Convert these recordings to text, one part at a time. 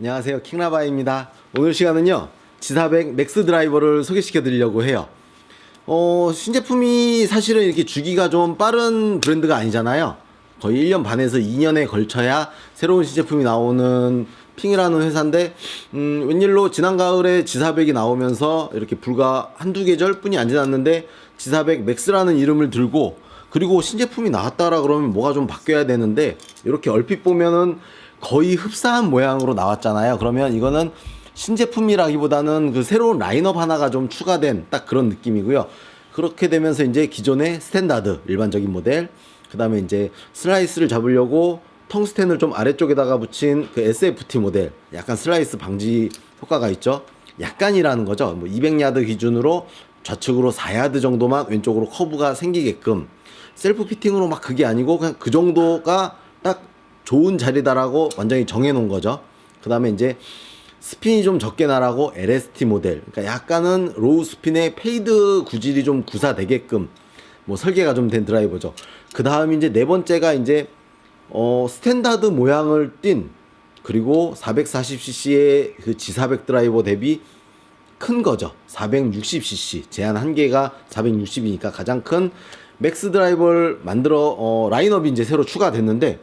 안녕하세요, 킹라바입니다. 오늘 시간은요 G400 맥스 드라이버를 소개시켜 드리려고 해요. 신제품이 사실은 이렇게 주기가 좀 빠른 브랜드가 아니잖아요. 거의 1년 반에서 2년에 걸쳐야 새로운 신제품이 나오는 핑이라는 회사인데 웬일로 지난 가을에 G400이 나오면서 이렇게 불과 한두 계절 뿐이 안 지났는데 G400 맥스라는 이름을 들고, 그리고 신제품이 나왔다라 그러면 뭐가 좀 바뀌어야 되는데 이렇게 얼핏 보면은 거의 흡사한 모양으로 나왔잖아요. 그러면 이거는 신제품이라기보다는 그 새로운 라인업 하나가 좀 추가된 딱 그런 느낌이고요. 그렇게 되면서 이제 기존의 스탠다드 일반적인 모델, 그 다음에 이제 슬라이스를 잡으려고 텅스텐을 좀 아래쪽에다가 붙인 그 SFT 모델, 약간 슬라이스 방지 효과가 있죠. 약간이라는 거죠. 뭐 200야드 기준으로 좌측으로 4야드 정도만 왼쪽으로 커브가 생기게끔, 셀프 피팅으로 막 그게 아니고 그냥 그 정도가 딱 좋은 자리다라고 완전히 정해놓은 거죠. 그 다음에 이제 스핀이 좀 적게 나라고 LST 모델, 그러니까 약간은 로우 스핀에 페이드 구질이 좀 구사되게끔 뭐 설계가 좀 된 드라이버죠. 그 다음 이제 네 번째가 이제 스탠다드 모양을 띤, 그리고 440cc의 그 G400 드라이버 대비 큰 거죠. 460cc, 제한 한계가 460이니까 가장 큰 맥스 드라이버를 만들어 라인업이 이제 새로 추가됐는데,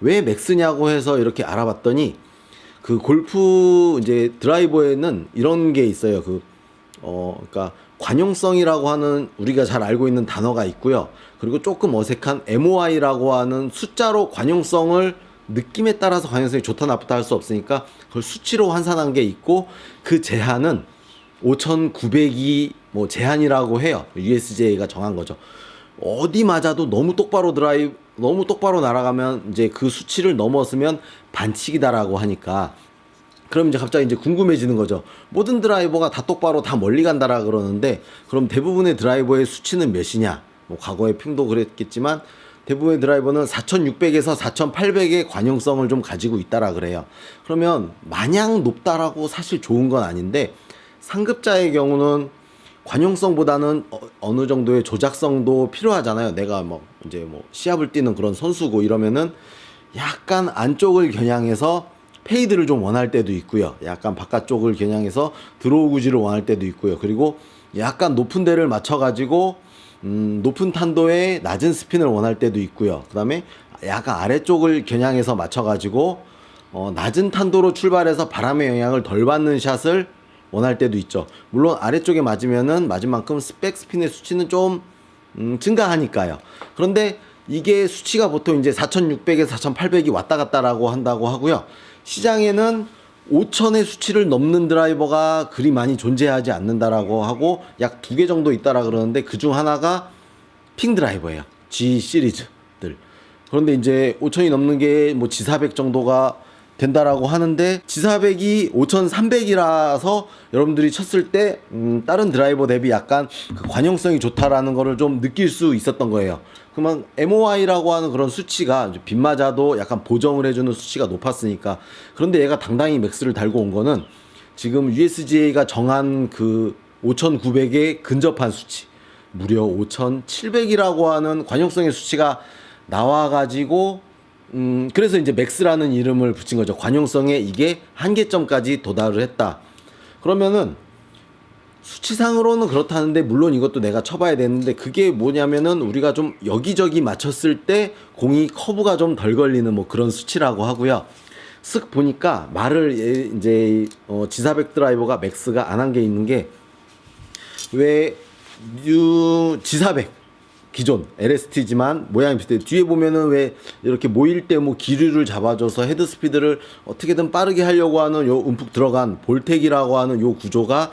왜 맥스냐고 해서 이렇게 알아봤더니 그 골프 이제 드라이버에는 이런 게 있어요. 그러니까 관용성이라고 하는 우리가 잘 알고 있는 단어가 있고요. 그리고 조금 어색한 MOI라고 하는 숫자로 관용성을, 느낌에 따라서 관용성이 좋다 나쁘다 할 수 없으니까 그걸 수치로 환산한 게 있고, 그 제한은 5,900이 뭐 제한이라고 해요. USGA가 정한 거죠. 어디 맞아도 너무 똑바로 날아가면 이제 그 수치를 넘었으면 반칙이다라고 하니까, 그럼 이제 갑자기 이제 궁금해지는 거죠. 모든 드라이버가 다 똑바로 다 멀리 간다라 그러는데, 그럼 대부분의 드라이버의 수치는 몇이냐? 뭐 과거의 핑도 그랬겠지만 대부분의 드라이버는 4,600에서 4,800의 관용성을 좀 가지고 있다라 그래요. 그러면 마냥 높다라고 사실 좋은 건 아닌데, 상급자의 경우는 관용성보다는 어느 정도의 조작성도 필요하잖아요. 내가 뭐 이제 뭐 시합을 뛰는 그런 선수고 이러면은 약간 안쪽을 겨냥해서 페이드를 좀 원할 때도 있고요. 약간 바깥쪽을 겨냥해서 드로우 구질을 원할 때도 있고요. 그리고 약간 높은 데를 맞춰가지고 높은 탄도의 낮은 스핀을 원할 때도 있고요. 그 다음에 약간 아래쪽을 겨냥해서 맞춰가지고 낮은 탄도로 출발해서 바람의 영향을 덜 받는 샷을 원할 때도 있죠. 물론 아래쪽에 맞으면은 맞은 만큼 백스핀의 수치는 좀 증가하니까요. 그런데 이게 수치가 보통 이제 4,600에서 4,800이 왔다 갔다라고 한다고 하고요. 시장에는 5,000의 수치를 넘는 드라이버가 그리 많이 존재하지 않는다라고 하고, 약 2개 정도 있다라 그러는데 그 중 하나가 핑 드라이버예요. G 시리즈들. 그런데 이제 5,000이 넘는 게 뭐 G400 정도가 된다라고 하는데, G400이 5,300이라서 여러분들이 쳤을 때 다른 드라이버 대비 약간 그 관용성이 좋다라는 거를 좀 느낄 수 있었던 거예요. 그러면 MOI라고 하는 그런 수치가 빗 맞아도 약간 보정을 해주는 수치가 높았으니까. 그런데 얘가 당당히 맥스를 달고 온 거는 지금 USGA가 정한 그 5,900에 근접한 수치, 무려 5,700이라고 하는 관용성의 수치가 나와가지고 그래서 이제 맥스라는 이름을 붙인 거죠. 관용성에 이게 한계점까지 도달을 했다. 그러면은 수치상으로는 그렇다는데, 물론 이것도 내가 쳐봐야 되는데, 그게 뭐냐면은 우리가 좀 여기저기 맞췄을 때 공이 커브가 좀 덜 걸리는 뭐 그런 수치라고 하고요. 쓱 보니까 말을 이제 G400 드라이버가 맥스가 안 한 게 있는 게, 왜 G400 기존 LST지만 모양이 비슷해요. 뒤에 보면은 왜 이렇게 모일 때 뭐 기류를 잡아줘서 헤드 스피드를 어떻게든 빠르게 하려고 하는 요 움푹 들어간 볼텍이라고 하는 요 구조가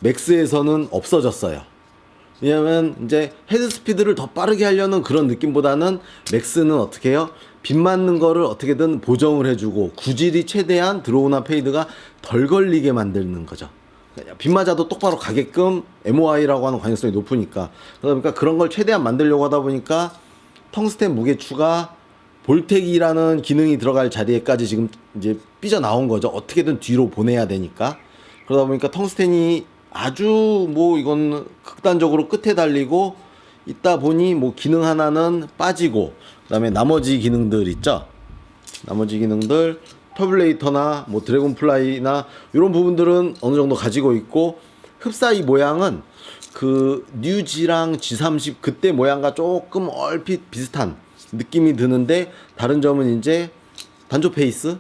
맥스에서는 없어졌어요. 왜냐면 이제 헤드 스피드를 더 빠르게 하려는 그런 느낌보다는 맥스는 어떻게 해요? 빗 맞는 거를 어떻게든 보정을 해주고 구질이 최대한 드로우나 페이드가 덜 걸리게 만드는 거죠. 빗 맞아도 똑바로 가게끔 MOI라고 하는 관용성이 높으니까. 그러니까 그런 걸 최대한 만들려고 하다 보니까 텅스텐 무게 추가, 볼텍이라는 기능이 들어갈 자리에까지 지금 이제 삐져나온 거죠. 어떻게든 뒤로 보내야 되니까. 그러다 보니까 텅스텐이 아주 뭐 이건 극단적으로 끝에 달리고 있다 보니 뭐 기능 하나는 빠지고, 그 다음에 나머지 기능들 있죠. 나머지 기능들 터뷸레이터나 뭐 드래곤플라이나 이런 부분들은 어느 정도 가지고 있고, 흡사 이 모양은 그 뉴지랑 G30 그때 모양과 조금 얼핏 비슷한 느낌이 드는데, 다른 점은 이제 단조 페이스,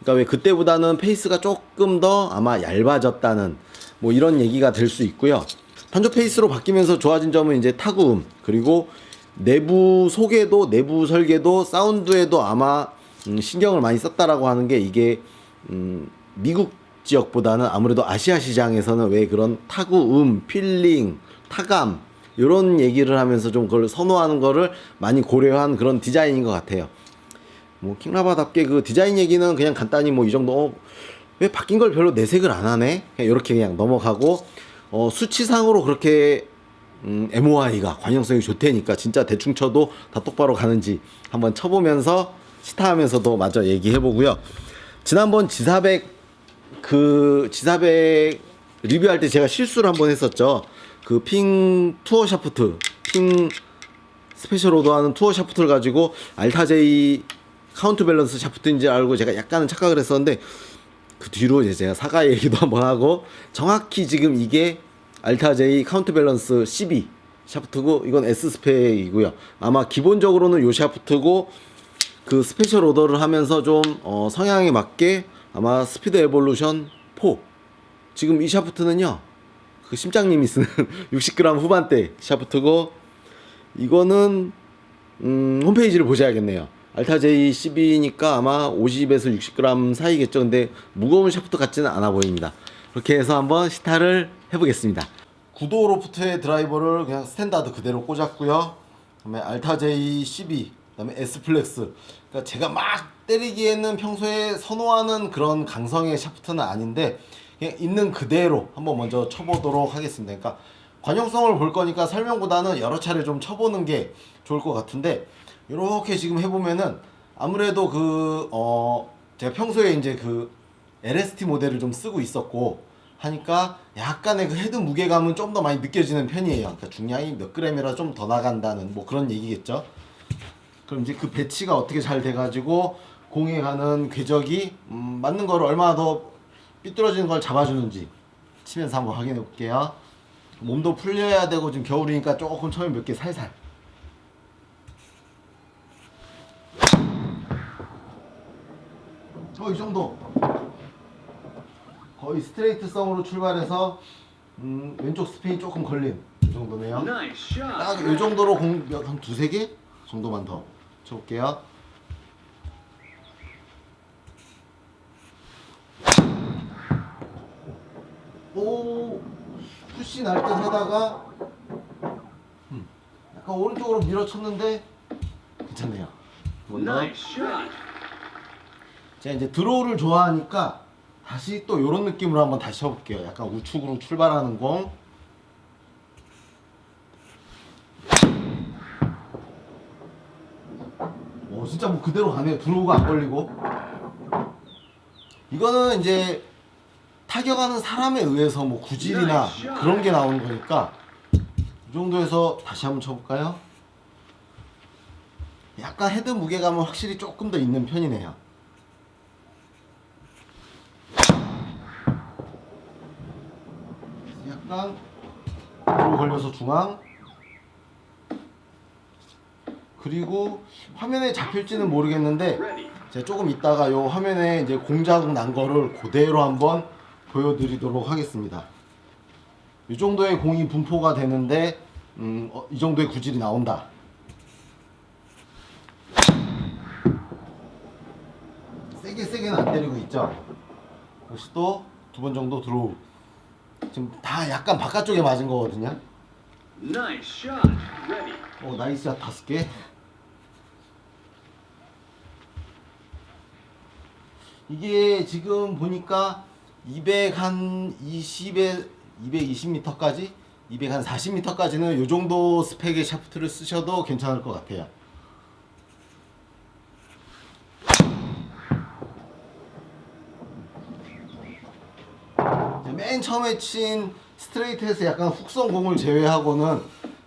그러니까 왜 그때보다는 페이스가 조금 더 아마 얇아졌다는 뭐 이런 얘기가 될 수 있고요. 단조 페이스로 바뀌면서 좋아진 점은 이제 타구음, 그리고 내부 소개도, 내부 설계도, 사운드에도 아마 신경을 많이 썼다라고 하는 게, 이게 미국 지역보다는 아무래도 아시아 시장에서는 왜 그런 타구음, 필링, 타감 이런 얘기를 하면서 좀 그걸 선호하는 거를 많이 고려한 그런 디자인인 것 같아요. 뭐 킹라바답게 그 디자인 얘기는 그냥 간단히 뭐 이 정도, 왜 바뀐 걸 별로 내색을 안 하네? 그냥 이렇게 그냥 넘어가고, 수치상으로 그렇게 MOI가 관용성이 좋다니까 진짜 대충 쳐도 다 똑바로 가는지 한번 쳐보면서 시타하면서도 마저 얘기해보고요. 지난번 G400 G400 리뷰할 때 제가 실수를 한번 했었죠. 그 핑 투어 샤프트, 핑 스페셜 오더하는 투어 샤프트를 가지고 알타제이 카운트 밸런스 샤프트인지 알고 제가 약간은 착각을 했었는데, 그 뒤로 이제 제가 사과 얘기도 한번 하고, 정확히 지금 이게 알타제이 카운트 밸런스 12 샤프트고, 이건 S 스펙이고요. 아마 기본적으로는 요 샤프트고, 그 스페셜 오더를 하면서 좀 성향에 맞게 아마 스피드 에볼루션 4, 지금 이 샤프트는요 그 심장님이 쓰는 60g 후반대 샤프트고, 이거는 홈페이지를 보셔야겠네요. 알타제이 12니까 아마 50에서 60g 사이겠죠. 근데 무거운 샤프트 같지는 않아 보입니다. 그렇게 해서 한번 시타를 해보겠습니다. 구도 로프트의 드라이버를 그냥 스탠다드 그대로 꽂았고요. 그다음에 알타제이 12, 그다음에 S 플렉스. 그러니까 제가 막 때리기에는 평소에 선호하는 그런 강성의 샤프트는 아닌데, 그냥 있는 그대로 한번 먼저 쳐보도록 하겠습니다. 그러니까 관용성을 볼 거니까 설명보다는 여러 차례 좀 쳐보는 게 좋을 것 같은데, 이렇게 지금 해보면은 아무래도 제가 평소에 이제 그 LST 모델을 좀 쓰고 있었고 하니까 약간의 그 헤드 무게감은 좀 더 많이 느껴지는 편이에요. 그러니까 중량이 몇 그램이라 좀 더 나간다는 뭐 그런 얘기겠죠. 그럼 이제 그 배치가 어떻게 잘 돼가지고 공에 가는 궤적이 맞는 거를 얼마나 더 삐뚤어지는 걸 잡아주는지 치면서 한번 확인해 볼게요. 몸도 풀려야 되고 지금 겨울이니까 조금 처음에 몇 개 살살. 이 정도. 거의 스트레이트성으로 출발해서 왼쪽 스핀이 조금 걸린 이 정도네요. 딱 이 정도로 한 두세 개 정도만 더 쳐볼게요. 오, 푸시 날 듯 하다가 약간 오른쪽으로 밀어쳤는데 괜찮네요. 제가 이제 드로우를 좋아하니까 다시 또 이런 느낌으로 한번 다시 쳐볼게요. 약간 우측으로 출발하는 공. 오, 진짜 뭐 그대로 가네요. 드로우가 안 걸리고. 이거는 이제 타격하는 사람에 의해서 뭐 구질이나 그런 게 나오는 거니까 이 정도에서 다시 한번 쳐볼까요? 약간 헤드 무게감은 확실히 조금 더 있는 편이네요. 약간 뒤로 걸려서 중앙. 그리고 화면에 잡힐지는 모르겠는데 제가 조금 이따가 요 화면에 이제 공자국 난 거를 그대로 한번 보여드리도록 하겠습니다. 이 정도의 공이 분포가 되는데 이 정도의 구질이 나온다. 세게는 안 때리고 있죠. 역시 또 두 번 정도 드로우. 지금 다 약간 바깥쪽에 맞은 거거든요. 나이스 샷 5개. 이게 지금 보니까 220m까지 240m까지는 이 정도 스펙의 샤프트를 쓰셔도 괜찮을 것 같아요. 맨 처음에 친 스트레이트에서 약간 훅선 공을 제외하고는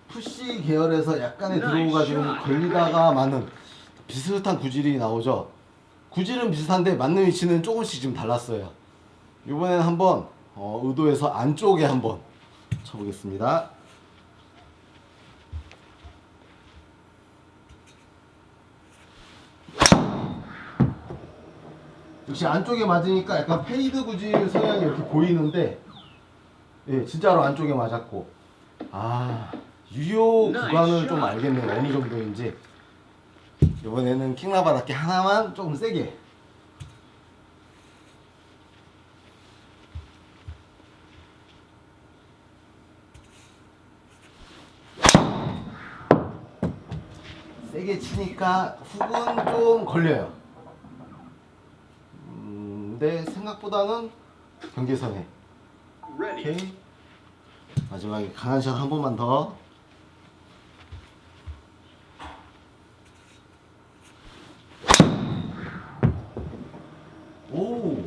푸시 계열에서 약간의 드로우가 좀 걸리다가 마는 비슷한 구질이 나오죠. 구질은 비슷한데 맞는 위치는 조금씩 좀 달랐어요. 이번에는 한번 의도해서 안쪽에 한번 쳐보겠습니다. 역시 안쪽에 맞으니까 약간 페이드 구질 성향이 이렇게 보이는데, 예, 진짜로 안쪽에 맞았고, 유효 구간을 좀 알겠네요. 어느 정도인지. 이번에는 킹라바답게 하나만 조금 세게. 세게 치니까 훅은 좀 걸려요. 근데 생각보다는 경계선에. 오케이. 마지막에 강한 샷 한 번만 더. 오.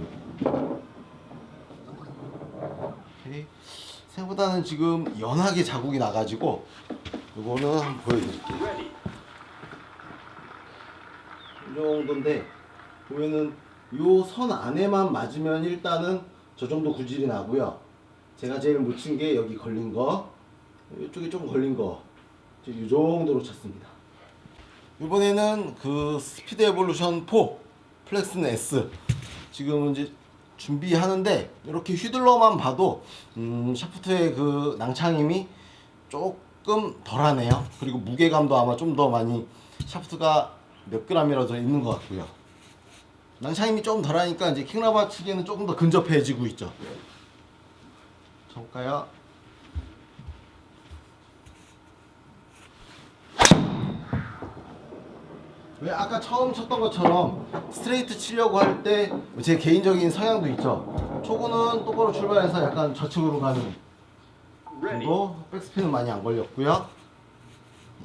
오케이. 생각보다는 지금 연하게 자국이 나가지고 이거는 한번 보여드릴게요. 이 정도인데 보면은 요 선 안에만 맞으면 일단은 저 정도 구질이 나고요. 제가 제일 못 친 게 여기 걸린 거, 이쪽에 좀 걸린 거, 이 정도로 쳤습니다. 이번에는 그 스피드 에볼루션 4 플렉스는 S 지금 이제 준비하는데, 이렇게 휘둘러만 봐도 샤프트의 그 낭창힘이 조금 덜하네요. 그리고 무게감도 아마 좀 더 많이 샤프트가 몇 g이라도 있는 것 같고요. 낭창힘이 좀 덜하니까 이제 킹라바 치기에는 조금 더 근접해지고 있죠. 쳐볼까요? 왜 아까 처음 쳤던 것처럼 스트레이트 치려고 할 때 제 개인적인 성향도 있죠. 초구는 똑바로 출발해서 약간 좌측으로 가는, 그리고 백스핀은 많이 안 걸렸고요.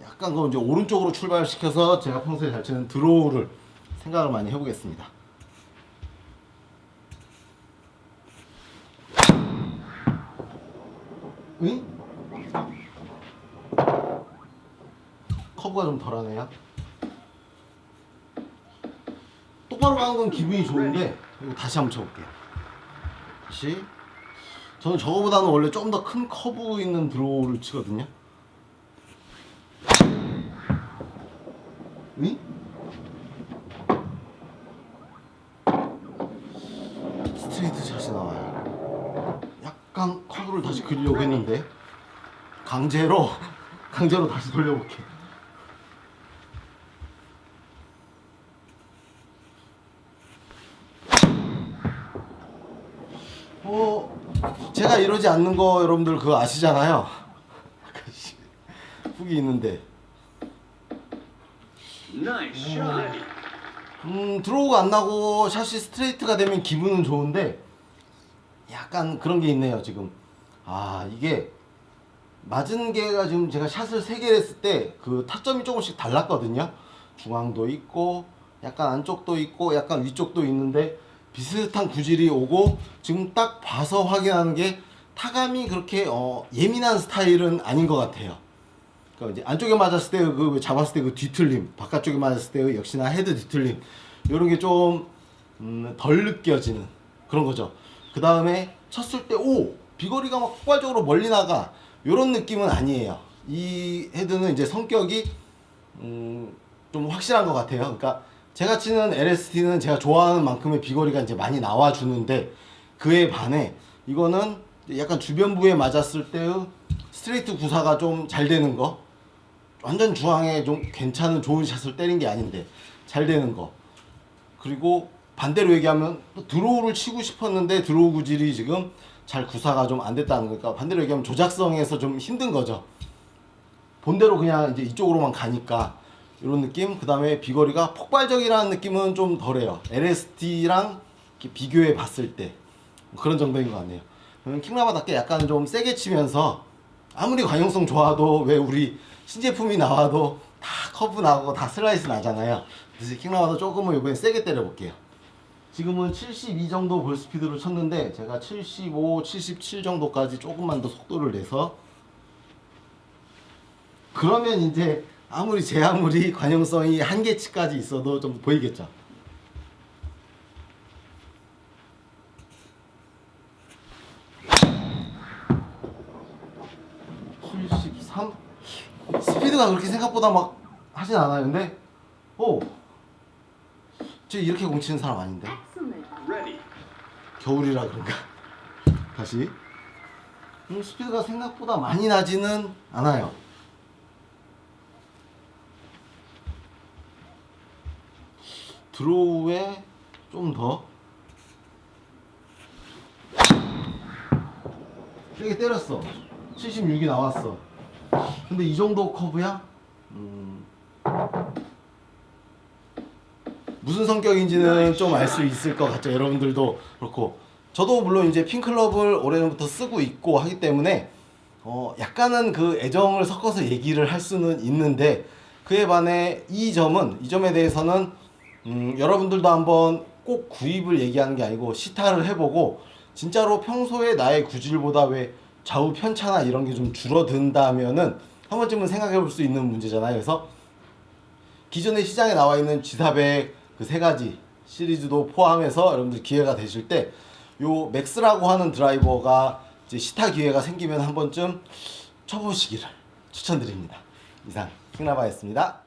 약간 그 이제 오른쪽으로 출발시켜서 제가 평소에 잘 치는 드로우를 생각을 많이 해보겠습니다. 응? 커브가 좀 덜하네요. 똑바로 가는 건 기분이 좋은데, 이거 다시 한번 쳐볼게요. 다시. 저는 저거보다는 원래 좀 더 큰 커브 있는 드로우를 치거든요. 응? 스트레이트 샷이 나와요. 약간 커브를 다시 그리려고 했는데 강제로 다시 돌려볼게. 제가 이러지 않는 거 여러분들 그거 아시잖아요. 훅이 있는데. 드로우가 안 나고 샷이 스트레이트가 되면 기분은 좋은데 약간 그런 게 있네요 지금. 이게 맞은 게가 지금 제가 샷을 3개를 했을 때 그 타점이 조금씩 달랐거든요. 중앙도 있고 약간 안쪽도 있고 약간 위쪽도 있는데 비슷한 구질이 오고, 지금 딱 봐서 확인하는 게 타감이 그렇게 예민한 스타일은 아닌 것 같아요. 그러니까 이제 안쪽에 맞았을 때 그 잡았을 때 그 뒤틀림, 바깥쪽에 맞았을 때 역시나 헤드 뒤틀림, 이런 게 좀 덜 느껴지는 그런 거죠. 그 다음에 쳤을 때 비거리가 막 폭발적으로 멀리 나가, 이런 느낌은 아니에요. 이 헤드는 이제 성격이 좀 확실한 것 같아요. 그러니까 제가 치는 LST는 제가 좋아하는 만큼의 비거리가 이제 많이 나와주는데, 그에 반해 이거는 약간 주변부에 맞았을 때의 스트레이트 구사가 좀 잘 되는 거, 완전 중앙에 좀 괜찮은 좋은 샷을 때린 게 아닌데 잘 되는 거, 그리고 반대로 얘기하면 또 드로우를 치고 싶었는데 드로우 구질이 지금 잘 구사가 좀 안 됐다는 거니까, 반대로 얘기하면 조작성에서 좀 힘든 거죠. 본대로 그냥 이제 이쪽으로만 가니까 이런 느낌. 그 다음에 비거리가 폭발적이라는 느낌은 좀 덜해요. LST랑 비교해 봤을 때 그런 정도인 것 같네요. 킹라바답게 약간 좀 세게 치면서, 아무리 관용성 좋아도 왜 우리 신제품이 나와도 다 커브 나고 다 슬라이스 나잖아요. 그래서 킹라바도 조금은 이번에 세게 때려볼게요. 지금은 72 정도 볼 스피드로 쳤는데 제가 75, 77 정도까지 조금만 더 속도를 내서, 그러면 이제 아무리 관용성이 한계치까지 있어도 좀 보이겠죠. 스피드가 그렇게 생각보다 막 하진 않아요. 근데 쟤 이렇게 공치는 사람 아닌데. 겨울이라 그런가. 다시. 스피드가 생각보다 많이 나지는 않아요. 드로우에 좀 더 세게 때렸어. 76이 나왔어. 근데 이 정도 커브야? 무슨 성격인지는 좀 알 수 있을 것 같죠. 여러분들도 그렇고 저도 물론 이제 핑클럽을 오래전부터 쓰고 있고 하기 때문에 약간은 그 애정을 섞어서 얘기를 할 수는 있는데, 그에 반해 이 점에 대해서는 여러분들도 한번 꼭 구입을 얘기하는 게 아니고 시타를 해보고, 진짜로 평소에 나의 구질보다 왜 좌우 편차나 이런 게 좀 줄어든다면은 한 번쯤은 생각해 볼 수 있는 문제잖아요. 그래서 기존에 시장에 나와 있는 G400 그 세 가지 시리즈도 포함해서 여러분들 기회가 되실 때 요 맥스라고 하는 드라이버가 이제 시타 기회가 생기면 한 번쯤 쳐보시기를 추천드립니다. 이상 킹라바였습니다.